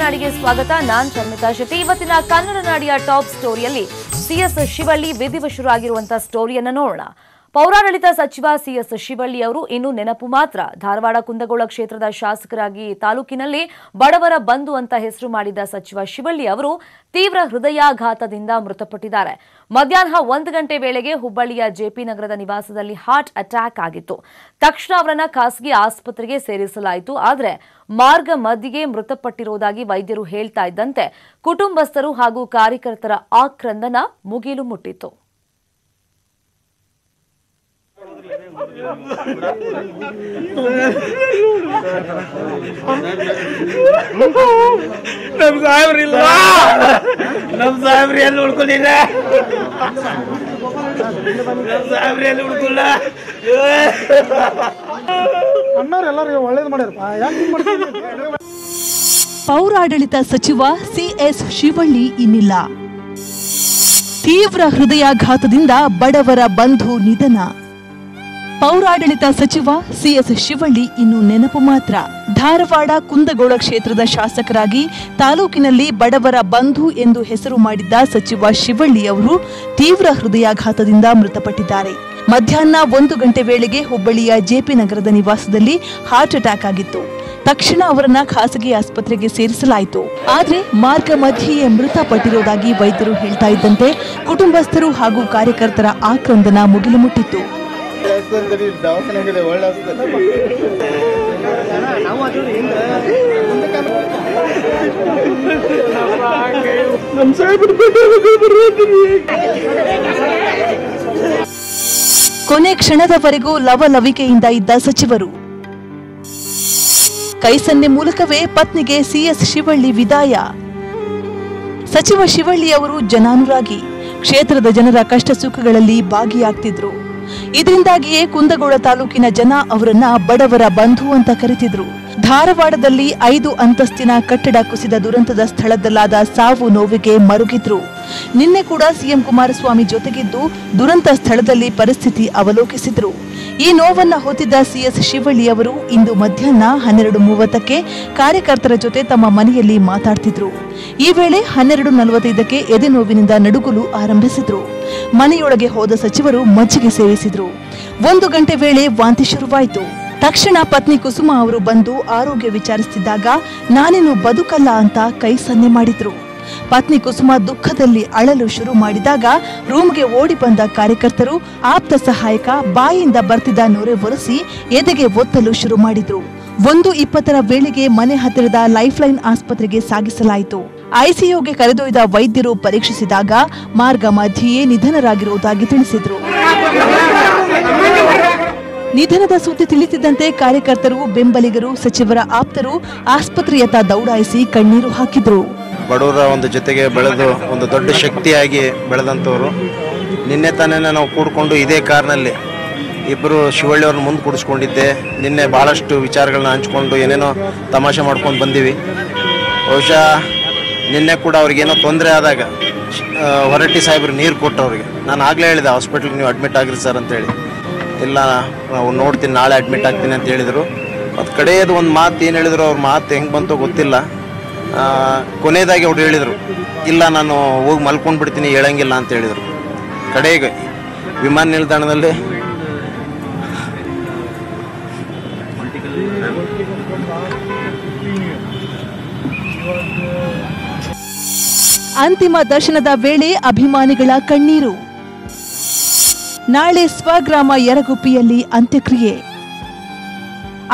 ನಾಡಿಗೆ ಸ್ವಾಗತ. ನಾನು ಶರ್ಮಿತಾ ಶೆಟ್ಟಿ. ಇವತ್ತಿನ ಕನ್ನಡ ನಾಡಿಯ ಟಾಪ್ ಸ್ಟೋರಿಯಲ್ಲಿ ಸಿಎಸ್ ಶಿವಳ್ಳಿ ವಿಧಿವಶರಾಗಿರುವಂತಹ ಸ್ಟೋರಿಯನ್ನು ನೋಡೋಣ. ಪೌರಾಡಳಿತ ಸಚಿವ ಸಿಎಸ್ ಶಿವಳ್ಳಿ ಅವರು ಇನ್ನು ನೆನಪು ಮಾತ್ರ. ಧಾರವಾಡ ಕುಂದಗೋಳ ಕ್ಷೇತ್ರದ ಶಾಸಕರಾಗಿ ತಾಲೂಕಿನಲ್ಲಿ ಬಡವರ ಬಂಧು ಅಂತ ಹೆಸರು ಮಾಡಿದ್ದ ಸಚಿವ ಶಿವಳ್ಳಿ ಅವರು ತೀವ್ರ ಹೃದಯಾಘಾತದಿಂದ ಮೃತಪಟ್ಟಿದ್ದಾರೆ. ಮಧ್ಯಾಹ್ನ 1 ಗಂಟೆ ವೇಳೆಗೆ ಹುಬ್ಬಳ್ಳಿಯ ಜೆಪಿ ನಗರದ ನಿವಾಸದಲ್ಲಿ ಹಾರ್ಟ್ ಅಟ್ಯಾಕ್ ಆಗಿತ್ತು. ತಕ್ಷಣ ಅವರನ್ನ ಖಾಸಗಿ ಆಸ್ಪತ್ರೆಗೆ ಸೇರಿಸಲಾಯಿತು. ಆದರೆ ಮಾರ್ಗ ಮಧ್ಯೆಯೇ ಮೃತಪಟ್ಟಿರುವುದಾಗಿ ವೈದ್ಯರು ಹೇಳ್ತಾ ಇದ್ದಂತೆ ಕುಟುಂಬಸ್ಥರು ಹಾಗೂ ಕಾರ್ಯಕರ್ತರ ಆಕ್ರಂದನ ಮುಗಿಲು ಮುಟ್ಟಿತ್ತು. ನಮ್ ಸಾಹೇಬ್ರಿ ಎಲ್ಲಿ ಉಳ್ಕೊಂಡಿಲ್ಲ, ಪೌರಾಡಳಿತ ಸಚಿವ ಸಿಎಸ್ ಶಿವಳ್ಳಿ ಇನ್ನಿಲ್ಲ. ತೀವ್ರ ಹೃದಯಾಘಾತದಿಂದ ಬಡವರ ಬಂಧು ನಿಧನ. ಪೌರಾಡಳಿತ ಸಚಿವ ಸಿಎಸ್ ಶಿವಳ್ಳಿ ಇನ್ನು ನೆನಪು ಮಾತ್ರ. ಧಾರವಾಡ ಕುಂದಗೋಳ ಕ್ಷೇತ್ರದ ಶಾಸಕರಾಗಿ ತಾಲೂಕಿನಲ್ಲಿ ಬಡವರ ಬಂಧು ಎಂದು ಹೆಸರು ಮಾಡಿದ್ದ ಸಚಿವ ಶಿವಳ್ಳಿ ಅವರು ತೀವ್ರ ಹೃದಯಾಘಾತದಿಂದ ಮೃತಪಟ್ಟಿದ್ದಾರೆ. ಮಧ್ಯಾಹ್ನ 1 ಗಂಟೆ ವೇಳೆಗೆ ಹುಬ್ಬಳ್ಳಿಯ ಜೆಪಿ ನಗರದ ನಿವಾಸದಲ್ಲಿ ಹಾರ್ಟ್ ಅಟ್ಯಾಕ್ ಆಗಿತ್ತು. ತಕ್ಷಣ ಅವರನ್ನ ಖಾಸಗಿ ಆಸ್ಪತ್ರೆಗೆ ಸೇರಿಸಲಾಯಿತು. ಆದರೆ ಮಾರ್ಗ ಮಧ್ಯೆಯೇ ಮೃತಪಟ್ಟಿರುವುದಾಗಿ ವೈದ್ಯರು ಹೇಳ್ತಾ ಇದ್ದಂತೆ ಕುಟುಂಬಸ್ಥರು ಹಾಗೂ ಕಾರ್ಯಕರ್ತರ ಆಕ್ರಂದನ ಮುಗಿಲು ಮುಟ್ಟಿತ್ತು. ಕೊನೆ ಕ್ಷಣದವರೆಗೂ ಲವಲವಿಕೆಯಿಂದ ಇದ್ದ ಸಚಿವರು. ಕೈಸನ್ನೆ ಮೂಲಕವೇ ಪತ್ನಿಗೆ ಸಿಎಸ್ ಶಿವಳ್ಳಿ ವಿದಾಯ. ಸಚಿವ ಶಿವಳ್ಳಿ ಅವರು ಜನಾನುರಾಗಿ, ಕ್ಷೇತ್ರದ ಜನರ ಕಷ್ಟ ಸುಖಗಳಲ್ಲಿ ಭಾಗಿಯಾಗ್ತಿದ್ರು. ಇದರಿಂದಾಗಿಯೇ ಕುಂದಗೋಳ ತಾಲೂಕಿನ ಜನ ಅವರನ್ನ ಬಡವರ ಬಂಧು ಅಂತ ಕರೆತಿದ್ರು. ಧಾರವಾಡದಲ್ಲಿ 5 ಅಂತಸ್ತಿನ ಕಟ್ಟಡ ಕುಸಿದ ದುರಂತದ ಸ್ಥಳದಲ್ಲಾದ ಸಾವು ನೋವಿಗೆ ಮರುಗಿದ್ರು. ನಿನ್ನೆ ಕೂಡ ಸಿಎಂ ಕುಮಾರಸ್ವಾಮಿ ಜೊತೆಗಿದ್ದು ದುರಂತ ಸ್ಥಳದಲ್ಲಿ ಪರಿಸ್ಥಿತಿ ಅವಲೋಕಿಸಿದ್ರು. ಈ ನೋವನ್ನ ಹೊತ್ತಿದ್ದ ಸಿಎಸ್ ಶಿವಳ್ಳಿ ಅವರು ಇಂದು ಮಧ್ಯಾಹ್ನ 12:30ಕ್ಕೆ ಕಾರ್ಯಕರ್ತರ ಜೊತೆ ತಮ್ಮ ಮನೆಯಲ್ಲಿ ಮಾತಾಡ್ತಿದ್ರು. ಈ ವೇಳೆ 12:45ಕ್ಕೆ ಎದೆ ನೋವಿನಿಂದ ನಡುಗಲು ಆರಂಭಿಸಿದ್ರು. ಮನೆಯೊಳಗೆ ಹೋದ ಸಚಿವರು ಮಜ್ಜಿಗೆ ಸೇವಿಸಿದ್ರು. 1 ಗಂಟೆ ವೇಳೆ ವಾಂತಿ ಶುರುವಾಯಿತು. ತಕ್ಷಣ ಪತ್ನಿ ಕುಸುಮ ಅವರು ಬಂದು ಆರೋಗ್ಯ ವಿಚಾರಿಸುತ್ತಿದ್ದಾಗ ನಾನೇನು ಬದುಕಲ್ಲ ಅಂತ ಕೈ ಸನ್ನೆ ಮಾಡಿದ್ರು. ಪತ್ನಿ ಕುಸುಮ ದುಃಖದಲ್ಲಿ ಅಳಲು ಶುರು ಮಾಡಿದಾಗ ರೂಮ್ಗೆ ಓಡಿ ಬಂದ ಕಾರ್ಯಕರ್ತರು ಆಪ್ತ ಸಹಾಯಕ ಬಾಯಿಯಿಂದ ಬರ್ತಿದ್ದ ನೊರೆ ಒರೆಸಿ ಎದೆಗೆ ಒತ್ತಲು ಶುರು ಮಾಡಿದ್ರು. 1:20ರ ವೇಳೆಗೆ ಮನೆ ಹತ್ತಿರದ ಲೈಫ್ ಲೈನ್ ಆಸ್ಪತ್ರೆಗೆ ಸಾಗಿಸಲಾಯಿತು. ಐಸಿಯುಗೆ ಕರೆದೊಯ್ದ ವೈದ್ಯರು ಪರೀಕ್ಷಿಸಿದಾಗ ಮಾರ್ಗ ಮಧ್ಯೆಯೇ ನಿಧನರಾಗಿರುವುದಾಗಿ ತಿಳಿಸಿದ್ರು. ನಿಧನದ ಸುದ್ದಿ ತಿಳಿಸಿದಂತೆ ಕಾರ್ಯಕರ್ತರು, ಬೆಂಬಲಿಗರು, ಸಚಿವರ ಆಪ್ತರು ಆಸ್ಪತ್ರೆಯತ್ತ ದೌಡಾಯಿಸಿ ಕಣ್ಣೀರು ಹಾಕಿದ್ರು. ಬಡವರ ಒಂದು ಜೊತೆಗೆ ಬೆಳೆದು ಒಂದು ದೊಡ್ಡ ಶಕ್ತಿಯಾಗಿ ಬೆಳೆದಂಥವ್ರು. ನಿನ್ನೆ ತಾನೇ ನಾವು ಕೂಡಿಕೊಂಡು ಇದೇ ಕಾರ್ನಲ್ಲಿ ಇಬ್ಬರು ಶಿವಳ್ಳಿ ಅವ್ರನ್ನ ಮುಂದೆ ಕೂಡಿಸ್ಕೊಂಡಿದ್ದೆ. ನಿನ್ನೆ ಭಾಳಷ್ಟು ವಿಚಾರಗಳನ್ನ ಹಂಚ್ಕೊಂಡು ಏನೇನೋ ತಮಾಷೆ ಮಾಡ್ಕೊಂಡು ಬಂದೀವಿ. ಬಹುಶಃ ನಿನ್ನೆ ಕೂಡ ಅವ್ರಿಗೇನೋ ತೊಂದರೆ ಆದಾಗ ಹೊರಟ್ಟಿ ಸಾಹೇಬ್ರು ನೀರು ಕೊಟ್ಟು ಅವ್ರಿಗೆ ನಾನು ಆಗಲೇ ಹೇಳಿದೆ ಹಾಸ್ಪಿಟ್ಲಿಗೆ ನೀವು ಅಡ್ಮಿಟ್ ಆಗಿರಿ ಸರ್ ಅಂತೇಳಿ. ಇಲ್ಲ ನಾವು ನೋಡ್ತೀನಿ, ನಾಳೆ ಅಡ್ಮಿಟ್ ಆಗ್ತೀನಿ ಅಂತ ಹೇಳಿದರು. ಮತ್ತು ಕಡೆಯದು ಒಂದು ಮಾತು ಏನು ಹೇಳಿದ್ರು, ಅವ್ರ ಮಾತು ಹೆಂಗೆ ಬಂತೋ ಗೊತ್ತಿಲ್ಲ. ಕೊನೆಯದಾಗಿ ಅವ್ರು ಹೇಳಿದರು, ಇಲ್ಲ ನಾನು ಹೋಗಿ ಮಲ್ಕೊಂಡು ಬಿಡ್ತೀನಿ, ಹೇಳಂಗಿಲ್ಲ ಅಂತ ಹೇಳಿದರು. ಕಡೆಗೆ ವಿಮಾನ ನಿಲ್ದಾಣದಲ್ಲಿ ಅಂತಿಮ ದರ್ಶನದ ವೇಳೆ ಅಭಿಮಾನಿಗಳ ಕಣ್ಣೀರು. ನಾಳೆ ಸ್ವಗ್ರಾಮ ಯರಗುಪ್ಪಿಯಲ್ಲಿ ಅಂತ್ಯಕ್ರಿಯೆ.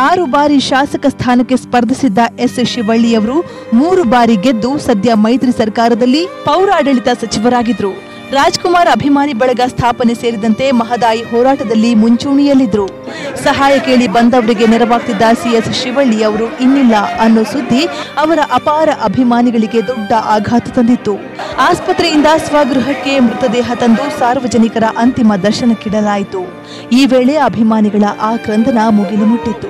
6 ಬಾರಿ ಶಾಸಕ ಸ್ಥಾನಕ್ಕೆ ಸ್ಪರ್ಧಿಸಿದ್ದ ಎಸ್ ಶಿವಳ್ಳಿಯವರು 3 ಬಾರಿ ಗೆದ್ದು ಸದ್ಯ ಮೈತ್ರಿ ಸರ್ಕಾರದಲ್ಲಿ ಪೌರಾಡಳಿತ ಸಚಿವರಾಗಿದ್ರು. ರಾಜ್ಕುಮಾರ್ ಅಭಿಮಾನಿ ಬಳಗ ಸ್ಥಾಪನೆ ಸೇರಿದಂತೆ ಮಹದಾಯಿ ಹೋರಾಟದಲ್ಲಿ ಮುಂಚೂಣಿಯಲ್ಲಿದ್ರು. ಸಹಾಯ ಕೇಳಿ ಬಂದವರಿಗೆ ನೆರವಾಗ್ತಿದ್ದ ಸಿಎಸ್ ಶಿವಳ್ಳಿ ಅವರು ಇನ್ನಿಲ್ಲ ಅನ್ನೋ ಸುದ್ದಿ ಅವರ ಅಪಾರ ಅಭಿಮಾನಿಗಳಿಗೆ ದೊಡ್ಡ ಆಘಾತ ತಂದಿತ್ತು. ಆಸ್ಪತ್ರೆಯಿಂದ ಸ್ವಗೃಹಕ್ಕೆ ಮೃತದೇಹ ತಂದು ಸಾರ್ವಜನಿಕರ ಅಂತಿಮ ದರ್ಶನಕ್ಕಿಡಲಾಯಿತು. ಈ ವೇಳೆ ಅಭಿಮಾನಿಗಳ ಆಕ್ರಂದನ ಮುಗಿಲು ಮುಟ್ಟಿತ್ತು.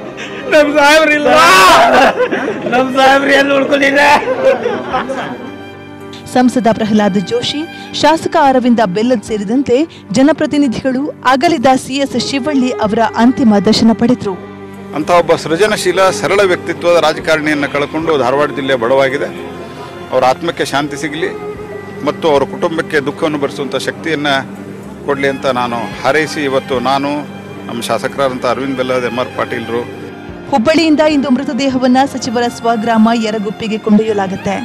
ಸಂಸದ ಪ್ರಹ್ಲಾದ್ ಜೋಶಿ, ಶಾಸಕ ಅರವಿಂದ ಬೆಲ್ಲದ್ ಸೇರಿದಂತೆ ಜನಪ್ರತಿನಿಧಿಗಳು ಅಗಲಿದ ಸಿಎಸ್ ಶಿವಳ್ಳಿ ಅವರ ಅಂತಿಮ ದರ್ಶನ ಪಡೆದರು. ಅಂತ ಒಬ್ಬ ಸೃಜನಶೀಲ ಸರಳ ವ್ಯಕ್ತಿತ್ವದ ರಾಜಕಾರಣಿಯನ್ನು ಕಳ್ಕೊಂಡು ಧಾರವಾಡ ಜಿಲ್ಲೆ ಬಡವಾಗಿದೆ. ಅವರ ಆತ್ಮಕ್ಕೆ ಶಾಂತಿ ಸಿಗಲಿ ಮತ್ತು ಅವರ ಕುಟುಂಬಕ್ಕೆ ದುಃಖವನ್ನು ಭರಿಸುವಂಥ ಶಕ್ತಿಯನ್ನು ಕೊಡಲಿ ಅಂತ ನಾನು ಹಾರೈಸಿ ಇವತ್ತು ನಾನು ನಮ್ಮ ಶಾಸಕರಾದಂಥ ಅರವಿಂದ್ ಬೆಲ್ಲದ್ MR ಪಾಟೀಲ್ರು ಹುಬ್ಬಳ್ಳಿಯಿಂದ ಇಂದು ಮೃತದೇಹವನ್ನ ಸಚಿವರ ಸ್ವಗ್ರಾಮ ಯರಗುಪ್ಪಿಗೆ ಕೊಂಡೊಯ್ಯಲಾಗುತ್ತೆ.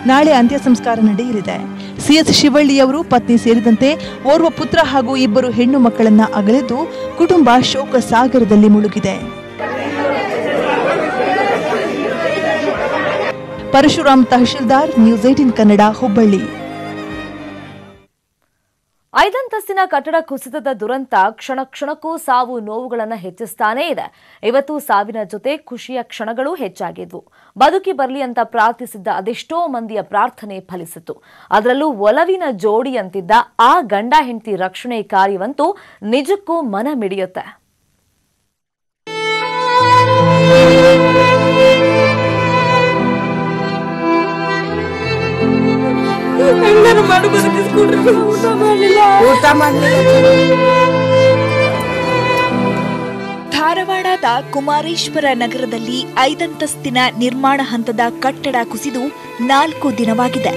ನಾಳೆ ಅಂತ್ಯ ಸಂಸ್ಕಾರ ನಡೆಯಲಿದೆ. CS ಶಿವಳ್ಳಿಯವರು ಪತ್ನಿ ಸೇರಿದಂತೆ ಓರ್ವ ಪುತ್ರ ಹಾಗೂ 2 ಹೆಣ್ಣು ಮಕ್ಕಳನ್ನ ಅಗಲಿದ್ದು ಕುಟುಂಬ ಶೋಕ ಸಾಗರದಲ್ಲಿ ಮುಳುಗಿದೆ. ಪರಶುರಾಮ್ ತಹಶೀಲ್ದಾರ್, ನ್ಯೂಸ್ 18 ಕನ್ನಡ, ಹುಬ್ಬಳ್ಳಿ. 5 ಅಂತಸ್ತಿನ ಕಟ್ಟಡ ಕುಸಿತದ ದುರಂತ ಕ್ಷಣ ಕ್ಷಣಕ್ಕೂ ಸಾವು ನೋವುಗಳನ್ನು ಹೆಚ್ಚಿಸ್ತಾನೇ ಇದೆ. ಇವತ್ತು ಸಾವಿನ ಜೊತೆ ಖುಷಿಯ ಕ್ಷಣಗಳು ಹೆಚ್ಚಾಗಿದ್ವು. ಬದುಕಿ ಬರಲಿ ಅಂತ ಪ್ರಾರ್ಥಿಸಿದ್ದ ಅದೆಷ್ಟೋ ಮಂದಿಯ ಪ್ರಾರ್ಥನೆ ಫಲಿಸಿತು. ಅದರಲ್ಲೂ ಒಲವಿನ ಜೋಡಿ ಅಂತಿದ್ದ ಆ ಗಂಡ ಹೆಂಡತಿ ರಕ್ಷಣೆ ಕಾರ್ಯವಂತೂ ನಿಜಕ್ಕೂ ಮನ ಮಿಡಿಯುತ್ತೆ. ಧಾರವಾಡದ ಕುಮಾರೇಶ್ವರ ನಗರದಲ್ಲಿ 5 ಅಂತಸ್ತಿನ ನಿರ್ಮಾಣ ಹಂತದ ಕಟ್ಟಡ ಕುಸಿದು 4 ದಿನವಾಗಿದೆ.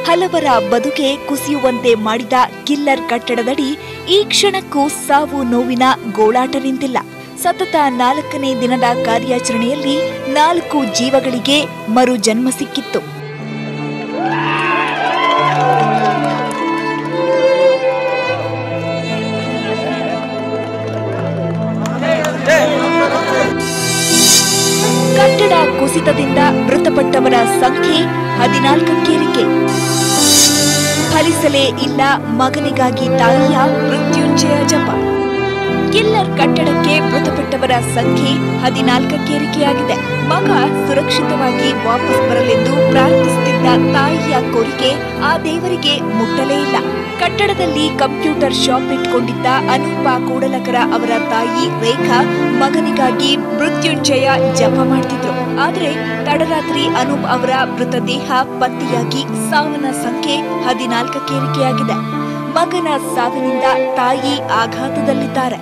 ಹಲವರ ಬದುಕೆ ಕುಸಿಯುವಂತೆ ಮಾಡಿದ ಕಿಲ್ಲರ್ ಕಟ್ಟಡದಡಿ ಈ ಕ್ಷಣಕ್ಕೂ ಸಾವು ನೋವಿನ ಗೋಳಾಟ ನಿಂತಿಲ್ಲ. ಸತತ 4ನೇ ದಿನದ ಕಾರ್ಯಾಚರಣೆಯಲ್ಲಿ 4 ಜೀವಗಳಿಗೆ ಮರು ಜನ್ಮ ಸಿಕ್ಕಿತ್ತು. ಕಟ್ಟಡ ಕುಸಿತದಿಂದ ಮೃತಪಟ್ಟವರ ಸಂಖ್ಯೆ 14ಕ್ಕೇರಿಕೆ. ಫಲಿಸಲೇ ಇಲ್ಲ ಮಗನಿಗಾಗಿ ತಾಯಿಯ ಮೃತ್ಯುಂಜಯ ಜಪ. ಕಿಲ್ಲರ್ ಕಟ್ಟಡಕ್ಕೆ ಮೃತಪಟ್ಟವರ ಸಂಖ್ಯೆ 14ಕ್ಕೇರಿಕೆಯಾಗಿದೆ. ಮಗ ಸುರಕ್ಷಿತವಾಗಿ ವಾಪಸ್ ಬರಲೆಂದು ಪ್ರಾರ್ಥಿಸುತ್ತಿದ್ದ ತಾಯಿಯ ಕೋರಿಕೆ ಆ ದೇವರಿಗೆ ಮುಟ್ಟಲೇ ಇಲ್ಲ. ಕಟ್ಟಡದಲ್ಲಿ ಕಂಪ್ಯೂಟರ್ ಶಾಪ್ ಇಟ್ಕೊಂಡಿದ್ದ ಅನೂಪ ಕೂಡಲಕರ ಅವರ ತಾಯಿ ರೇಖಾ ಮಗನಿಗಾಗಿ ಮೃತ್ಯುಂಜಯ ಜಪ ಮಾಡ್ತಿದ್ರು. ಆದ್ರೆ ತಡರಾತ್ರಿ ಅನೂಪ್ ಅವರ ಮೃತದೇಹ ಪತ್ತೆಯಾಗಿ ಸಾವಿನ ಸಂಖ್ಯೆ 14ಕ್ಕೇರಿಕೆಯಾಗಿದೆ. ಮಗನ ಸಾವಿನಿಂದ ತಾಯಿ ಆಘಾತದಲ್ಲಿದ್ದಾರೆ.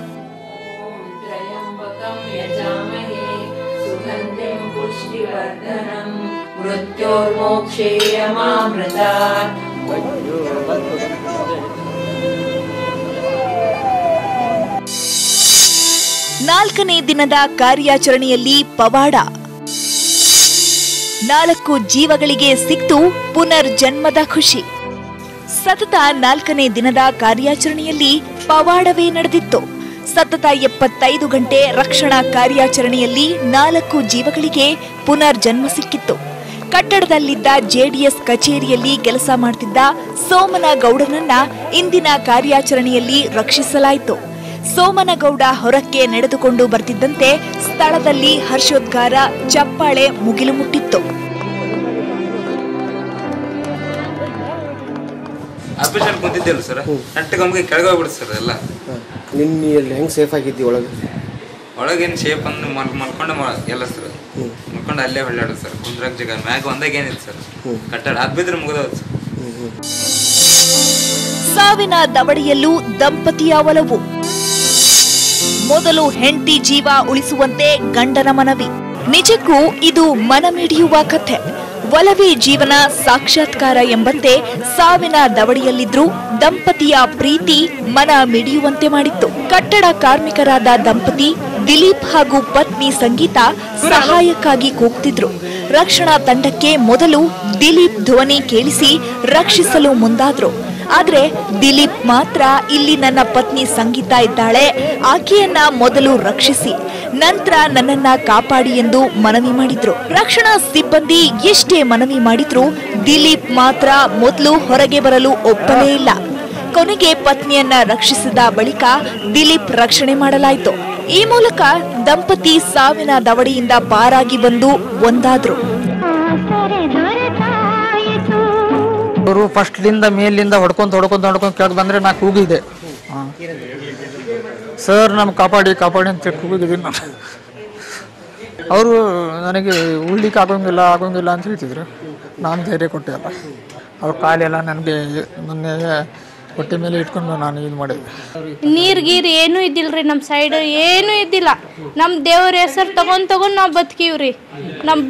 ನಾಲ್ಕನೇ ದಿನದ ಕಾರ್ಯಾಚರಣೆಯಲ್ಲಿ ಪವಾಡ. 4 ಜೀವಗಳಿಗೆ ಸಿಕ್ತು ಪುನರ್ಜನ್ಮದ ಖುಷಿ. ಸತತ 4ನೇ ದಿನದ ಕಾರ್ಯಾಚರಣೆಯಲ್ಲಿ ಪವಾಡವೇ ನಡೆದಿತ್ತು. ಸತತ 75 ಗಂಟೆ ರಕ್ಷಣಾ ಕಾರ್ಯಾಚರಣೆಯಲ್ಲಿ 4 ಜೀವಗಳಿಗೆ ಪುನರ್ಜನ್ಮ ಸಿಕ್ಕಿತ್ತು. ಕಟ್ಟಡದಲ್ಲಿದ್ದ JDS ಕಚೇರಿಯಲ್ಲಿ ಕೆಲಸ ಮಾಡುತ್ತಿದ್ದ ಸೋಮನಗೌಡನನ್ನ ಇಂದಿನ ಕಾರ್ಯಾಚರಣೆಯಲ್ಲಿ ರಕ್ಷಿಸಲಾಯಿತು. ಸೋಮನಗೌಡ ಹೊರಕ್ಕೆ ನಡೆದುಕೊಂಡು ಬರ್ತಿದ್ದಂತೆ ಸ್ಥಳದಲ್ಲಿ ಹರ್ಷೋದ್ಗಾರ, ಚಪ್ಪಾಳೆ ಮುಗಿಲು ಮುಟ್ಟಿತ್ತು. ಆಪರೇಷನ್ ಕುಂತಿದ್ದಲ್ಲ ಸರ್, ನಟ್ಟಿಗೆ ಕೆಳಗೆ ಹೋಗ್ಬಿಡುತ್ತೆ ಸರ್ ಎಲ್ಲ. ನಿನ್ನೆ ಹೆಂಗೆ ಸೇಫ್ ಆಗಿದ್ದಿ ಒಳಗೇನು ಶೇಪ್ ಅಂದ್ರೆ ಮಲ್ಕೊಂಡು ಎಲ್ಲ ಸರ್, ಮಲ್ಕೊಂಡು ಅಲ್ಲೇ ಹೊಳ್ಳಾಡೋದು ಸರ್. ಕುಂದ್ರಾಗ ಜಾಗ ಮ್ಯಾಗ ಒಂದಾಗ ಏನಿಲ್ಲ ಸರ್, ಕಟ್ಟಡ ಅದ್ಬಿದ್ರೆ ಮುಗಿದೋದು ಸರ್. ಸಾವಿನ ದವಡಿಯಲ್ಲೂ ದಂಪತಿಯ ಒಲವು. ಮೊದಲು ಹೆಂಡತಿ ಜೀವ ಉಳಿಸುವಂತೆ ಗಂಡನ ಮನವಿ. ನಿಜಕ್ಕೂ ಇದು ಮನಮಿಡಿಯುವ ಕಥೆ. ಒಲವೇ ಜೀವನ ಸಾಕ್ಷಾತ್ಕಾರ ಎಂಬಂತೆ ಸಾವಿನ ದವಡಿಯಲ್ಲಿದ್ರೂ ದಂಪತಿಯ ಪ್ರೀತಿ ಮನ ಮಿಡಿಯುವಂತೆ ಮಾಡಿತ್ತು. ಕಟ್ಟಡ ಕಾರ್ಮಿಕರಾದ ದಂಪತಿ ದಿಲೀಪ್ ಹಾಗೂ ಪತ್ನಿ ಸಂಗೀತ ಸಹಾಯಕ್ಕಾಗಿ ಕೂಗ್ತಿದ್ರು. ರಕ್ಷಣಾ ತಂಡಕ್ಕೆ ಮೊದಲು ದಿಲೀಪ್ ಧ್ವನಿ ಕೇಳಿಸಿ ರಕ್ಷಿಸಲು ಮುಂದಾದ್ರು. ಆದ್ರೆ ದಿಲೀಪ್ ಮಾತ್ರ ಇಲ್ಲಿ ನನ್ನ ಪತ್ನಿ ಸಂಗೀತ ಇದ್ದಾಳೆ, ಆಕೆಯನ್ನ ಮೊದಲು ರಕ್ಷಿಸಿ ನಂತರ ನನ್ನನ್ನ ಕಾಪಾಡಿ ಎಂದು ಮನವಿ ಮಾಡಿದ್ರು. ರಕ್ಷಣಾ ಸಿಬ್ಬಂದಿ ಎಷ್ಟೇ ಮನವಿ ಮಾಡಿದ್ರು ದಿಲೀಪ್ ಮಾತ್ರ ಮೊದಲು ಹೊರಗೆ ಬರಲು ಒಪ್ಪಲೇ ಇಲ್ಲ. ಕೊನೆಗೆ ಪತ್ನಿಯನ್ನ ರಕ್ಷಿಸಿದ ಬಳಿಕ ದಿಲೀಪ್ ರಕ್ಷಣೆ ಮಾಡಲಾಯಿತು. ಈ ಮೂಲಕ ದಂಪತಿ ಸಾವಿನ ದವಡಿಯಿಂದ ಪಾರಾಗಿ ಬಂದು ಒಂದಾದ್ರು. ಅವರು ಫಸ್ಟ್ಲಿಂದ ಮೇಲಿಂದ ಹೊಡ್ಕೊಂತ ಕೆಳಗೆ ಬಂದರೆ ನಾ ಕೂಗಿದ್ದೆ, ಸರ್ ನಮ್ಗೆ ಕಾಪಾಡಿ ಅಂತ ಕೂಗಿದ್ದೀನಿ ನಾನು. ಅವರು ನನಗೆ ಉಳ್ಳಿಕ್ಕೆ ಆಗೋಂಗಿಲ್ಲ ಅಂತ ಹೇಳ್ತಿದ್ರು. ನಾನು ಧೈರ್ಯ ಕೊಟ್ಟೆ ಅಲ್ಲ. ಅವ್ರ ಕಾಲೆಲ್ಲ ನನಗೆ ಮೊನ್ನೆ ಹೊಟ್ಟೆ ಮೇಲೆ ಇಟ್ಕೊಂಡು ನಾನು ಇದು ಮಾಡಿದ್ದೆ. ನೀರು ಏನೂ ಇದ್ದಿಲ್ರಿ, ನಮ್ಮ ಸೈಡ್ ಏನೂ ಇದ್ದಿಲ್ಲ. ನಮ್ಮ ದೇವ್ರ ಹೆಸರು ತಗೊಂಡು ನಾವು ಬದುಕೀವ್ರಿ.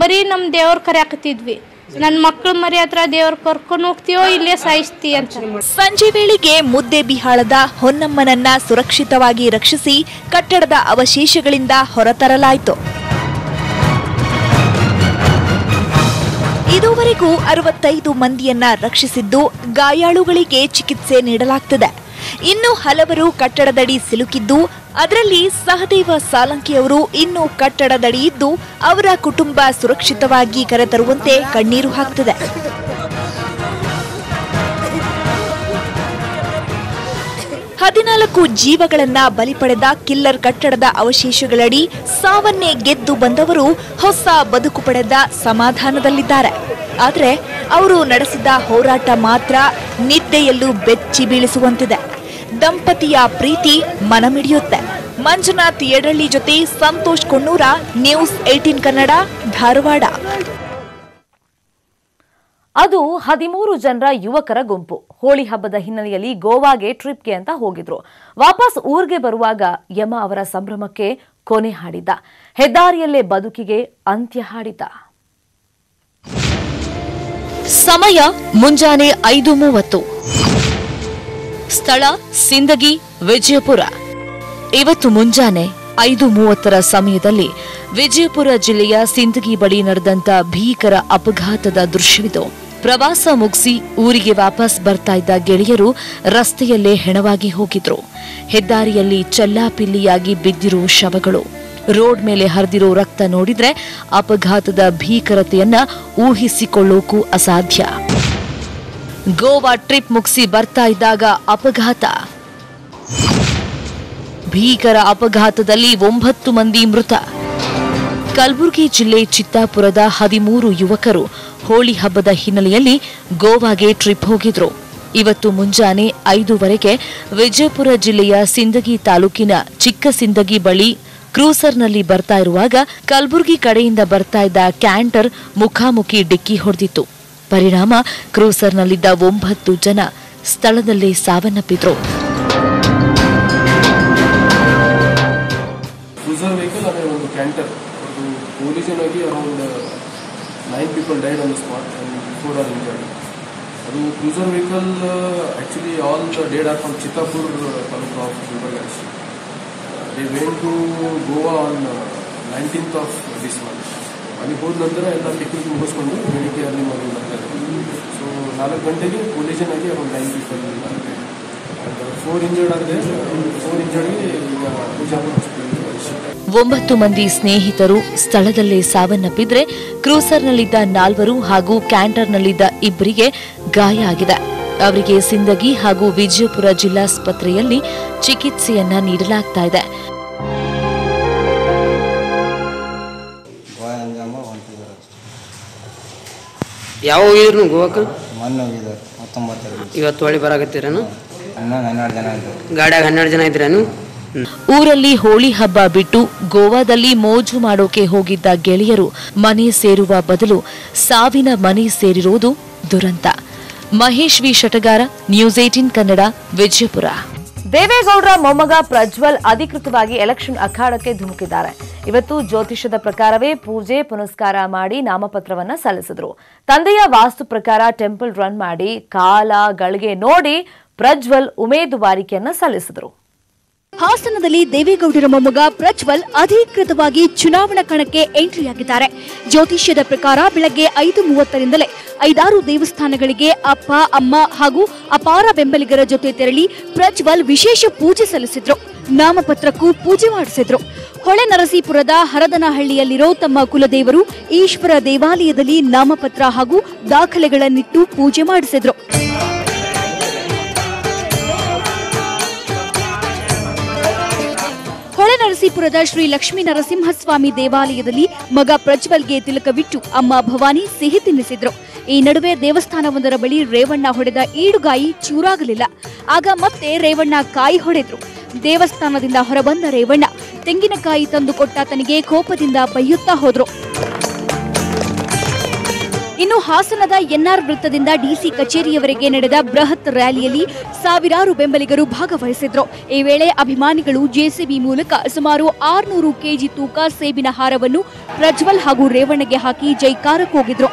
ಬರೀ ನಮ್ಮ ದೇವ್ರ ಕರೆಯಾಕತ್ತಿದ್ವಿ. ನನ್ನ ಮಕ್ಕಳ ಮರಿ ಹತ್ರ ದೇವ್ರ ಕರ್ಕೊಂಡು ಹೋಗ್ತೀವೋ ಇಲ್ಲೇ ಸಾಯಿಸ್ತೀವಿ ಅಂತ. ಸಂಜೆ ವೇಳೆಗೆ ಮುದ್ದೇಬಿಹಾಳದ ಹೊನ್ನಮ್ಮನನ್ನ ಸುರಕ್ಷಿತವಾಗಿ ರಕ್ಷಿಸಿ ಕಟ್ಟಡದ ಅವಶೇಷಗಳಿಂದ ಹೊರತರಲಾಯಿತು. ಇದುವರೆಗೂ 65 ಮಂದಿಯನ್ನ ರಕ್ಷಿಸಿದ್ದು, ಗಾಯಾಳುಗಳಿಗೆ ಚಿಕಿತ್ಸೆ ನೀಡಲಾಗ್ತಿದೆ. ಇನ್ನು ಹಲವರು ಕಟ್ಟಡದಡಿ ಸಿಲುಕಿದ್ದು, ಅದರಲ್ಲಿ ಸಹದೇವ ಸಾಲಂಕಿಯವರು ಇನ್ನೂ ಕಟ್ಟಡದಡಿ ಇದ್ದು ಅವರ ಕುಟುಂಬ ಸುರಕ್ಷಿತವಾಗಿ ಕರೆತರುವಂತೆ ಕಣ್ಣೀರು ಹಾಕ್ತಿದೆ. ಹದಿನಾಲ್ಕು ಜೀವಗಳನ್ನ ಬಲಿ ಪಡೆದ ಕಿಲ್ಲರ್ ಕಟ್ಟಡದ ಅವಶೇಷಗಳಡಿ ಸಾವನ್ನೇ ಗೆದ್ದು ಬಂದವರು ಹೊಸ ಬದುಕು ಪಡೆದ ಸಮಾಧಾನದಲ್ಲಿದ್ದಾರೆ. ಆದರೆ ಅವರು ನಡೆಸಿದ ಹೋರಾಟ ಮಾತ್ರ ನಿದ್ದೆಯಲ್ಲೂ ಬೆಚ್ಚಿ ಬೀಳಿಸುವಂತಿದೆ. ದಂಪತಿಯ ಪ್ರೀತಿ ಮನಮಿಡಿಯುತ್ತೆ. ಮಂಜುನಾಥ್ ಯಡಳ್ಳಿ ಜೊತೆ ಸಂತೋಷ್ ಕೊಣ್ಣೂರ, ನ್ಯೂಸ್ 18 ಕನ್ನಡ, ಧಾರವಾಡ. ಅದು 13 ಜನರ ಯುವಕರ ಗುಂಪು ಹೋಳಿ ಹಬ್ಬದ ಹಿನ್ನೆಲೆಯಲ್ಲಿ ಗೋವಾಗೆ ಟ್ರಿಪ್ಗೆ ಅಂತ ಹೋಗಿದ್ರು. ವಾಪಸ್ ಊರಿಗೆ ಬರುವಾಗ ಯಮ ಅವರ ಸಂಭ್ರಮಕ್ಕೆ ಕೊನೆ ಹಾಡಿದ್ದ. ಹೆದ್ದಾರಿಯಲ್ಲೇ ಬದುಕಿಗೆ ಅಂತ್ಯ ಹಾಡಿದ್ದ. ಸಮಯ ಮುಂಜಾನೆ 5:30. ಸ್ಥಳ ಸಿಂದಗಿ, ವಿಜಯಪುರ. ಇವತ್ತು ಮುಂಜಾನೆ 5:30 ಸಮಯದಲ್ಲಿ ವಿಜಯಪುರ ಜಿಲ್ಲೆಯ ಸಿಂದಗಿ ಬಳಿ ನಡೆದಂತ ಭೀಕರ ಅಪಘಾತದ ದೃಶ್ಯವಿದು. ಪ್ರವಾಸ ಮುಗಿಸಿ ಊರಿಗೆ ವಾಪಸ್ ಬರ್ತಾ ಇದ್ದ ಗೆಳೆಯರು ರಸ್ತೆಯಲ್ಲೇ ಹೆಣವಾಗಿ ಹೋಗಿದ್ರು. ಹೆದ್ದಾರಿಯಲ್ಲಿ ಚೆಲ್ಲಾಪಿಲ್ಲಿಯಾಗಿ ಬಿದ್ದಿರೋ ಶವಗಳು, ರೋಡ್ ಮೇಲೆ ಹರಿದಿರೋ ರಕ್ತ ನೋಡಿದ್ರೆ ಅಪಘಾತದ ಭೀಕರತೆಯನ್ನ ಊಹಿಸಿಕೊಳ್ಳೋಕು ಅಸಾಧ್ಯ. ಗೋವಾ ಟ್ರಿಪ್ ಮುಗಿಸಿ ಬರ್ತಾ ಇದ್ದಾಗ ಅಪಘಾತ. ಭೀಕರ ಅಪಘಾತದಲ್ಲಿ 9 ಮಂದಿ ಮೃತ. ಕಲಬುರಗಿ ಜಿಲ್ಲೆ ಚಿತ್ತಾಪುರದ 13 ಯುವಕರು ಹೋಳಿ ಹಬ್ಬದ ಹಿನ್ನೆಲೆಯಲ್ಲಿ ಗೋವಾಗೆ ಟ್ರಿಪ್ ಹೋಗಿದ್ರು. ಇವತ್ತು ಮುಂಜಾನೆ 5:00 ವಿಜಯಪುರ ಜಿಲ್ಲೆಯ ಸಿಂದಗಿ ತಾಲೂಕಿನ ಚಿಕ್ಕ ಸಿಂದಗಿ ಬಳಿ ಕ್ರೂಸರ್ನಲ್ಲಿ ಬರ್ತಾ ಇರುವಾಗ ಕಲಬುರಗಿ ಕಡೆಯಿಂದ ಬರ್ತಾ ಇದ್ದ ಕ್ಯಾಂಟರ್ ಮುಖಾಮುಖಿ ಡಿಕ್ಕಿ ಹೊಡೆದಿತ್ತು. ಪರಿಣಾಮ ಕ್ರೂಸರ್ನಲ್ಲಿದ್ದ 9 ಜನ ಸ್ಥಳದಲ್ಲೇ ಸಾವನ್ನಪ್ಪಿದ್ರು. ಕ್ರೂಸರ್ ವೆಹಿಕಲ್ ಅದೇ ಒಂದು ಕ್ಯಾಂಟರ್ collision ಆಗಿ around 9 people died on the spot and 4 are injured. ಅದು cruiser vehicle actually all the dead are from Chittapur taluk of Gulbarga. They went to Goa on 19th of this month. ಅಲ್ಲಿ ಹೋದ ನಂತರ ಎಲ್ಲ ಪಿಕ್ನಿಕ್ ಮುಗಿಸ್ಕೊಂಡು ಬೆಳಿಗ್ಗೆ ಅಲ್ಲಿ ಮದುವೆ ಬರ್ತಾರೆ. ಸೊ 4 ಗಂಟೆಗೆ ಕೊಲಿಷನ್ ಆಗಿ ಅರೌಂಡ್ 9 people 4 ಇಂಜರ್ಡ್ ಆಗಿದೆ. 4 ಇಂಜರ್ಡ್ಗೆ ಈಗ ಬಿಜಾಪುರ ಹಾಸ್ಪಿಟಲ್. 9 ಮಂದಿ ಸ್ನೇಹಿತರು ಸ್ಥಳದಲ್ಲೇ ಸಾವನ್ನಪ್ಪಿದ್ರೆ ಕ್ರೂಸರ್ನಲ್ಲಿದ್ದ 4 ಹಾಗೂ ಕ್ಯಾಂಟರ್ನಲ್ಲಿದ್ದ 2 ಗಾಯ ಆಗಿದೆ. ಅವರಿಗೆ ಸಿಂದಗಿ ಹಾಗೂ ವಿಜಯಪುರ ಜಿಲ್ಲಾಸ್ಪತ್ರೆಯಲ್ಲಿ ಚಿಕಿತ್ಸೆಯನ್ನ ನೀಡಲಾಗ್ತಾ ಇದೆ. ಯಾವ ಹೋಗಿದ್ರು ಗೋವಾಕ್ಕೆ? ಮೊನ್ನೆ ಹೋಗಿದ್ರು 19. ಇವತ್ತು ಹೊಳಿ ಬರಾಕತ್ತೀರೇನು? 12 ಜನ ಇದ್ರು ಗಾಡಿಯಾಗ. 12 ಜನ ಇದ್ರೇನು? ಊರಲ್ಲಿ ಹೋಳಿ ಹಬ್ಬ ಬಿಟ್ಟು ಗೋವಾದಲ್ಲಿ ಮೋಜು ಮಾಡೋಕೆ ಹೋಗಿದ್ದ ಗೆಳೆಯರು ಮನೆ ಸೇರುವ ಬದಲು ಸಾವಿನ ಮನೆ ಸೇರಿರೋದು ದುರಂತ. Mahesh V Shatagar, news 18 Kannada, Vijayapura. ದೇವೇಗೌಡರ ಮೊಮ್ಮಗ ಪ್ರಜ್ವಲ್ ಅಧಿಕೃತವಾಗಿ ಎಲೆಕ್ಷನ್ ಅಖಾಡಕ್ಕೆ ಧುಮುಕಿದ್ದಾರೆ. ಇವತ್ತು ಜ್ಯೋತಿಷ್ಯದ ಪ್ರಕಾರವೇ ಪೂಜೆ ಪುನಸ್ಕಾರ ಮಾಡಿ ನಾಮಪತ್ರವನ್ನ ಸಲ್ಲಿಸಿದ್ರು. ತಂದೆಯ ವಾಸ್ತು ಪ್ರಕಾರ ಟೆಂಪಲ್ ರನ್ ಮಾಡಿ ಕಾಲ ಗಳಿಗೆ ನೋಡಿ ಪ್ರಜ್ವಲ್ ಉಮೇದುವಾರಿಕೆಯನ್ನ ಸಲ್ಲಿಸಿದ್ರು. ಹಾಸನದಲ್ಲಿ ದೇವೇಗೌಡರ ಮೊಮ್ಮಗ ಪ್ರಜ್ವಲ್ ಅಧಿಕೃತವಾಗಿ ಚುನಾವಣಾ ಕಣಕ್ಕೆ ಎಂಟ್ರಿಯಾಗಿದ್ದಾರೆ. ಜ್ಯೋತಿಷ್ಯದ ಪ್ರಕಾರ ಬೆಳಗ್ಗೆ 5:30ರಿಂದಲೇ 5-6 ದೇವಸ್ಥಾನಗಳಿಗೆ ಅಪ್ಪ, ಅಮ್ಮ ಹಾಗೂ ಅಪಾರ ಬೆಂಬಲಿಗರ ಜೊತೆ ತೆರಳಿ ಪ್ರಜ್ವಲ್ ವಿಶೇಷ ಪೂಜೆ ಸಲ್ಲಿಸಿದ್ರು. ನಾಮಪತ್ರಕ್ಕೂ ಪೂಜೆ ಮಾಡಿಸಿದ್ರು. ಹೊಳೆನರಸೀಪುರದ ಹರದನಹಳ್ಳಿಯಲ್ಲಿರೋ ತಮ್ಮ ಕುಲದೇವರು ಈಶ್ವರ ದೇವಾಲಯದಲ್ಲಿ ನಾಮಪತ್ರ ಹಾಗೂ ದಾಖಲೆಗಳನ್ನಿಟ್ಟು ಪೂಜೆ ಮಾಡಿಸಿದ್ರು. ಹೊಳೆನರಸೀಪುರದ ಶ್ರೀ ಲಕ್ಷ್ಮೀ ನರಸಿಂಹಸ್ವಾಮಿ ದೇವಾಲಯದಲ್ಲಿ ಮಗ ಪ್ರಜ್ವಲ್ಗೆ ತಿಲಕವಿಟ್ಟು ಅಮ್ಮ ಭವಾನಿ ಸಿಹಿ ತಿನ್ನಿಸಿದ್ರು. ಈ ನಡುವೆ ದೇವಸ್ಥಾನವೊಂದರ ಬಳಿ ರೇವಣ್ಣ ಹೊಡೆದ ಈಡುಗಾಯಿ ಚೂರಾಗಲಿಲ್ಲ. ಆಗ ಮತ್ತೆ ರೇವಣ್ಣ ಕಾಯಿ ಹೊಡೆದ್ರು. ದೇವಸ್ಥಾನದಿಂದ ಹೊರಬಂದ ರೇವಣ್ಣ ತೆಂಗಿನಕಾಯಿ ತಂದು ಕೊಟ್ಟ ತನಗೆ ಕೋಪದಿಂದ ಬೈಯುತ್ತಾ ಹೋದ್ರು. ಇನ್ನು ಹಾಸನದ ಎನ್ಆರ್ ವೃತ್ತದಿಂದ ಡಿಸಿ ಕಚೇರಿಯವರೆಗೆ ನಡೆದ ಬೃಹತ್ ರ್ಯಾಲಿಯಲ್ಲಿ ಸಾವಿರಾರು ಬೆಂಬಲಿಗರು ಭಾಗವಹಿಸಿದ್ರು. ಈ ವೇಳೆ ಅಭಿಮಾನಿಗಳು ಜೆಸಿಬಿ ಮೂಲಕ ಸುಮಾರು 600 ಕೆಜಿ ತೂಕ ಸೇಬಿನ ಹಾರವನ್ನು ಪ್ರಜ್ವಲ್ ಹಾಗೂ ರೇವಣ್ಣಗೆ ಹಾಕಿ ಜೈಕಾರ ಕೂಗಿದ್ರು.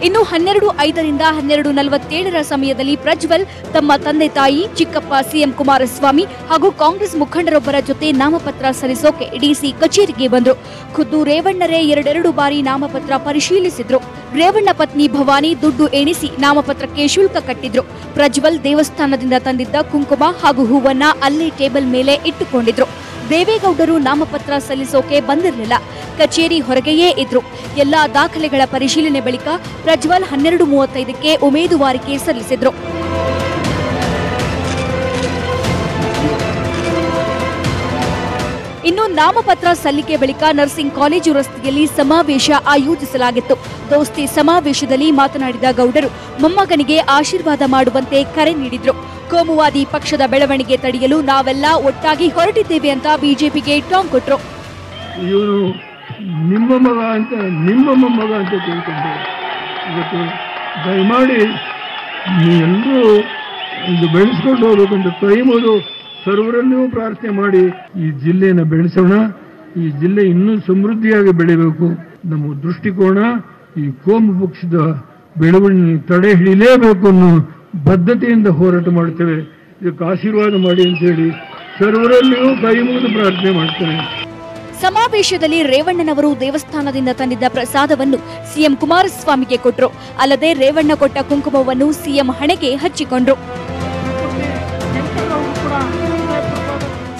ಇನ್ನು 12:05ರಿಂದ 12:47 ಸಮಯದಲ್ಲಿ ಪ್ರಜ್ವಲ್ ತಮ್ಮ ತಂದೆ ತಾಯಿ, ಚಿಕ್ಕಪ್ಪ ಸಿಎಂ ಕುಮಾರಸ್ವಾಮಿ ಹಾಗೂ ಕಾಂಗ್ರೆಸ್ ಮುಖಂಡರೊಬ್ಬರ ಜೊತೆ ನಾಮಪತ್ರ ಸಲ್ಲಿಸೋಕೆ ಡಿಸಿ ಕಚೇರಿಗೆ ಬಂದ್ರು. ಖುದ್ದು ರೇವಣ್ಣರೇ ಎರಡೆರಡು ಬಾರಿ ನಾಮಪತ್ರ ಪರಿಶೀಲಿಸಿದ್ರು. ರೇವಣ್ಣ ಪತ್ನಿ ಭವಾನಿ ದುಡ್ಡು ಎಣಿಸಿ ನಾಮಪತ್ರಕ್ಕೆ ಶುಲ್ಕ ಕಟ್ಟಿದ್ರು. ಪ್ರಜ್ವಲ್ ದೇವಸ್ಥಾನದಿಂದ ತಂದಿದ್ದ ಕುಂಕುಮ ಹಾಗೂ ಹೂವನ್ನ ಅಲ್ಲೇ ಟೇಬಲ್ ಮೇಲೆ ಇಟ್ಟುಕೊಂಡಿದ್ರು. ದೇವೇಗೌಡರು ನಾಮಪತ್ರ ಸಲ್ಲಿಸೋಕೆ ಬಂದಿರಲಿಲ್ಲ, ಕಚೇರಿ ಹೊರಗೆಯೇ ಇದ್ರು. ಎಲ್ಲಾ ದಾಖಲೆಗಳ ಪರಿಶೀಲನೆ ಬಳಿಕ ಪ್ರಜ್ವಲ್ 12:35ಕ್ಕೆ ಉಮೇದುವಾರಿಕೆ ಸಲ್ಲಿಸಿದ್ರು. ಇನ್ನು ನಾಮಪತ್ರ ಸಲ್ಲಿಕೆ ಬಳಿಕ ನರ್ಸಿಂಗ್ ಕಾಲೇಜು ರಸ್ತೆಯಲ್ಲಿ ಸಮಾವೇಶ ಆಯೋಜಿಸಲಾಗಿತ್ತು. ದೋಸ್ತಿ ಸಮಾವೇಶದಲ್ಲಿ ಮಾತನಾಡಿದ ಗೌಡರು ಮೊಮ್ಮಗನಿಗೆ ಆಶೀರ್ವಾದ ಮಾಡುವಂತೆ ಕರೆ ನೀಡಿದ್ರು. ಕೋಮುವಾದಿ ಪಕ್ಷದ ಬೆಳವಣಿಗೆ ತಡೆಯಲು ನಾವೆಲ್ಲ ಒಟ್ಟಾಗಿ ಹೊರಟಿದ್ದೇವೆ ಅಂತ ಬಿಜೆಪಿಗೆ ಟಾಂಗ್ ಕೊಟ್ರು. ಇವರು ನಿಮ್ಮ ಮಗ ಅಂತ ನಿಮ್ಮ ಮೊಮ್ಮಗ ಅಂತ ತಿಳ್ಕೊಂಡು ಇವತ್ತು ದಯಮಾಡಿ ನೀವೆಲ್ಲರೂ ಇದು ಬೆಳೆಸ್ಕೊಂಡು ಹೋಗ್ಬೇಕಂತ ಕೈ ಮುಗಿದು ಸರ್ವರಲ್ಲೂ ಪ್ರಾರ್ಥನೆ ಮಾಡಿ ಈ ಜಿಲ್ಲೆಯನ್ನು ಬೆಳೆಸೋಣ. ಈ ಜಿಲ್ಲೆ ಇನ್ನೂ ಸಮೃದ್ಧಿಯಾಗಿ ಬೆಳಿಬೇಕು. ನಮ್ಮ ದೃಷ್ಟಿಕೋನ ಈ ಕೋಮು ಪಕ್ಷದ ಬೆಳವಣಿಗೆ ತಡೆ ಹಿಡಿಯಲೇಬೇಕು ಅನ್ನೋ ಬದ್ಧತೆಯಿಂದ ಹೋರಾಟ ಮಾಡ್ತೇವೆ. ಇದಕ್ಕೆ ಆಶೀರ್ವಾದ ಮಾಡಿ ಅಂತ ಹೇಳಿ ಸರ್ವರಲ್ಲಿಯೂ ಕೈ ಮುಗಿದು ಪ್ರಾರ್ಥನೆ ಮಾಡ್ತೇನೆ. ಸಮಾವೇಶದಲ್ಲಿ ರೇವಣ್ಣನವರು ದೇವಸ್ಥಾನದಿಂದ ತಂದಿದ್ದ ಪ್ರಸಾದವನ್ನು ಸಿಎಂ ಕುಮಾರಸ್ವಾಮಿಗೆ ಕೊಟ್ಟರು. ಅಲ್ಲದೆ ರೇವಣ್ಣ ಕೊಟ್ಟ ಕುಂಕುಮವನ್ನು ಸಿಎಂ ಹಣೆಗೆ ಹಚ್ಚಿಕೊಂಡ್ರು.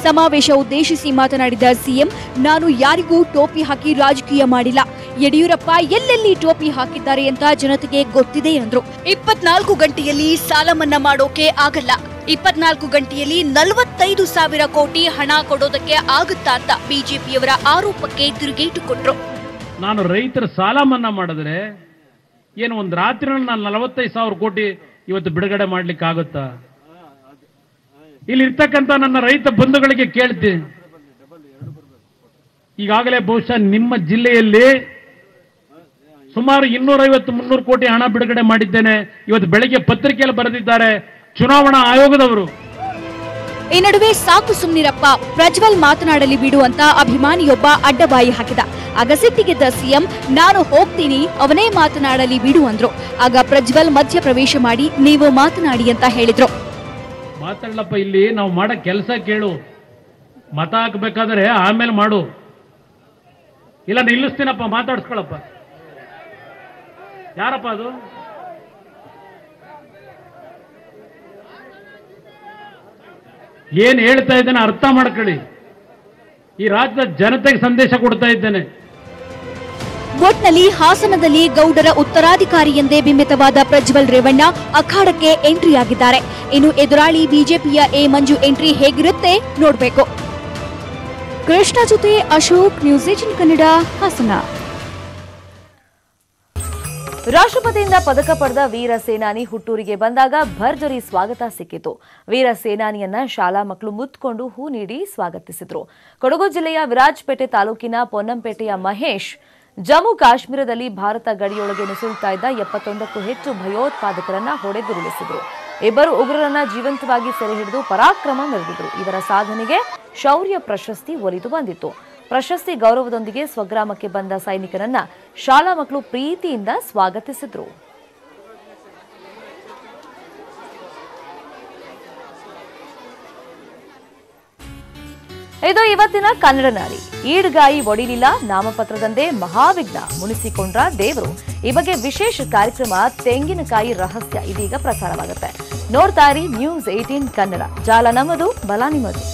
ಸಮಾವೇಶ ಉದ್ದೇಶಿಸಿ ಮಾತನಾಡಿದ ಸಿಎಂ, ನಾನು ಯಾರಿಗೂ ಟೋಪಿ ಹಾಕಿ ರಾಜಕೀಯ ಮಾಡಿಲ್ಲ. ಯಡಿಯೂರಪ್ಪ ಎಲ್ಲೆಲ್ಲಿ ಟೋಪಿ ಹಾಕಿದ್ದಾರೆ ಅಂತ ಜನತೆಗೆ ಗೊತ್ತಿದೆ ಎಂದ್ರು. 24 ಗಂಟೆಯಲ್ಲಿ ಸಾಲ ಮನ್ನಾ ಮಾಡೋಕೆ ಆಗಲ್ಲ. 24 ಗಂಟೆಯಲ್ಲಿ 45,000 ಕೋಟಿ ಹಣ ಕೊಡೋದಕ್ಕೆ ಆಗುತ್ತಾ ಅಂತ ಬಿಜೆಪಿಯವರ ಆರೋಪಕ್ಕೆ ತಿರುಗೇಟು ಕೊಟ್ರು. ನಾನು ರೈತರ ಸಾಲ ಮನ್ನಾ ಮಾಡಿದ್ರೆ ಏನು ಒಂದು ರಾತ್ರಿ ನಾನು 45,000 ಕೋಟಿ ಇವತ್ತು ಬಿಡುಗಡೆ ಮಾಡ್ಲಿಕ್ಕೆ ಆಗುತ್ತಾ? ಇಲ್ಲಿ ಇರ್ತಕ್ಕಂಥ ನನ್ನ ರೈತ ಬಂಧುಗಳಿಗೆ ಕೇಳ್ತೀನಿ, ಈಗಾಗಲೇ ಬಹುಶಃ ನಿಮ್ಮ ಜಿಲ್ಲೆಯಲ್ಲಿ ಸುಮಾರು 250-300 ಕೋಟಿ ಹಣ ಬಿಡುಗಡೆ ಮಾಡಿದ್ದೇನೆ. ಇವತ್ತು ಬೆಳಗ್ಗೆ ಪತ್ರಿಕೆಯಲ್ಲಿ ಬರೆದಿದ್ದಾರೆ ಚುನಾವಣಾ ಆಯೋಗದವರು. ಈ ನಡುವೆ ಸಾಕು ಸುಮ್ನಿರಪ್ಪ, ಪ್ರಜ್ವಲ್ ಮಾತನಾಡಲಿ ಬಿಡು ಅಂತ ಅಭಿಮಾನಿಯೊಬ್ಬ ಅಡ್ಡಬಾಯಿ ಹಾಕಿದ. ಆಗ ಸಿಟ್ಟಿಗೆದ್ದ ಸಿಎಂ, ನಾನು ಹೋಗ್ತೀನಿ, ಅವನೇ ಮಾತನಾಡಲಿ ಬಿಡು ಅಂದ್ರು. ಆಗ ಪ್ರಜ್ವಲ್ ಮಧ್ಯ ಪ್ರವೇಶ ಮಾಡಿ ನೀವು ಮಾತನಾಡಿ ಅಂತ ಹೇಳಿದ್ರು. ಮಾತಾಡ್ಲಪ್ಪ, ಇಲ್ಲಿ ನಾವು ಮಾಡೋ ಕೆಲಸ ಕೇಳು. ಮತ ಹಾಕ್ಬೇಕಾದ್ರೆ ಆಮೇಲೆ ಮಾಡು, ಇಲ್ಲ ನಿಲ್ಲಿಸ್ತೀನಪ್ಪ, ಮಾತಾಡ್ಸ್ಕೊಳಪ್ಪ. ಯಾರಪ್ಪ ಅದು? ಏನ್ ಹೇಳ್ತಾ ಇದ್ದೇನೆ ಅರ್ಥ ಮಾಡ್ಕೊಳ್ಳಿ. ಈ ರಾಜ್ಯದ ಜನತೆಗೆ ಸಂದೇಶ ಕೊಡ್ತಾ ಇದ್ದೇನೆ. ಒಟ್ನಲ್ಲಿ ಹಾಸನದಲ್ಲಿ ಗೌಡರ ಉತ್ತರಾಧಿಕಾರಿ ಎಂದೇ ಬಿಂಬಿತವಾದ ಪ್ರಜ್ವಲ್ ರೇವಣ್ಣ ಅಖಾಡಕ್ಕೆ ಎಂಟ್ರಿಯಾಗಿದ್ದಾರೆ. ಇನ್ನು ಎದುರಾಳಿ ಬಿಜೆಪಿಯ ಎ ಮಂಜು ಎಂಟ್ರಿ ಹೇಗಿರುತ್ತೆ ನೋಡ್ಬೇಕು. ಕೃಷ್ಣ ಜೊತೆ ಅಶೋಕ್, ನ್ಯೂಸ್ 18 ಕನ್ನಡ, ಹಾಸನ. ರಾಷ್ಟ್ರಪತಿಯಿಂದ ಪದಕ ಪಡೆದ ವೀರ ಸೇನಾನಿ ಹುಟ್ಟೂರಿಗೆ ಬಂದಾಗ ಭರ್ಜರಿ ಸ್ವಾಗತ ಸಿಕ್ಕಿತು. ವೀರ ಸೇನಾನಿಯನ್ನ ಶಾಲಾ ಮಕ್ಕಳು ಮುತ್ಕೊಂಡು ಹೂ ನೀಡಿ ಸ್ವಾಗತಿಸಿದ್ರು. ಕೊಡಗು ಜಿಲ್ಲೆಯ ವಿರಾಜಪೇಟೆ ತಾಲೂಕಿನ ಪೊನ್ನಂಪೇಟೆಯ ಮಹೇಶ್ ಜಮ್ಮು ಕಾಶ್ಮೀರದಲ್ಲಿ ಭಾರತ ಗಡಿಯೊಳಗೆ ನುಸುಳ್ತಾ ಇದ್ದ 71ಕ್ಕೂ ಹೆಚ್ಚು ಭಯೋತ್ಪಾದಕರನ್ನ ಹೊಡೆದುರುಳಿಸಿದ್ರು. ಇಬ್ಬರು ಉಗ್ರರನ್ನ ಜೀವಂತವಾಗಿ ಸೆರೆ ಹಿಡಿದು ಪರಾಕ್ರಮ ಮೆರೆದಿದ್ರು. ಇವರ ಸಾಧನೆಗೆ ಶೌರ್ಯ ಪ್ರಶಸ್ತಿ ಒಲಿದು ಬಂದಿತ್ತು. ಪ್ರಶಸ್ತಿ ಗೌರವದೊಂದಿಗೆ ಸ್ವಗ್ರಾಮಕ್ಕೆ ಬಂದ ಸೈನಿಕರನ್ನ ಶಾಲಾ ಮಕ್ಕಳು ಪ್ರೀತಿಯಿಂದ ಸ್ವಾಗತಿಸಿದ್ರು. ಇದು ಇವತ್ತಿನ ಕನ್ನಡ ನಾಡಿ. ಈಡ್ಗಾಯಿ ಒಡಿಲಿಲ್ಲ, ನಾಮಪತ್ರದಂದೇ ಮಹಾವಿಘ್ನ ಮುನಿಸಿಕೊಂಡ್ರ ದೇವರು. ಈ ಬಗ್ಗೆ ವಿಶೇಷ ಕಾರ್ಯಕ್ರಮ ತೆಂಗಿನಕಾಯಿ ರಹಸ್ಯ ಇದೀಗ ಪ್ರಸಾರವಾಗುತ್ತೆ. ನೋಡ್ತಾ ಇರಿ ನ್ಯೂಸ್ 18 ಕನ್ನಡ. ಜಾಲ ನಮ್ಮದು, ಬಲ ನಿಮ್ಮದು.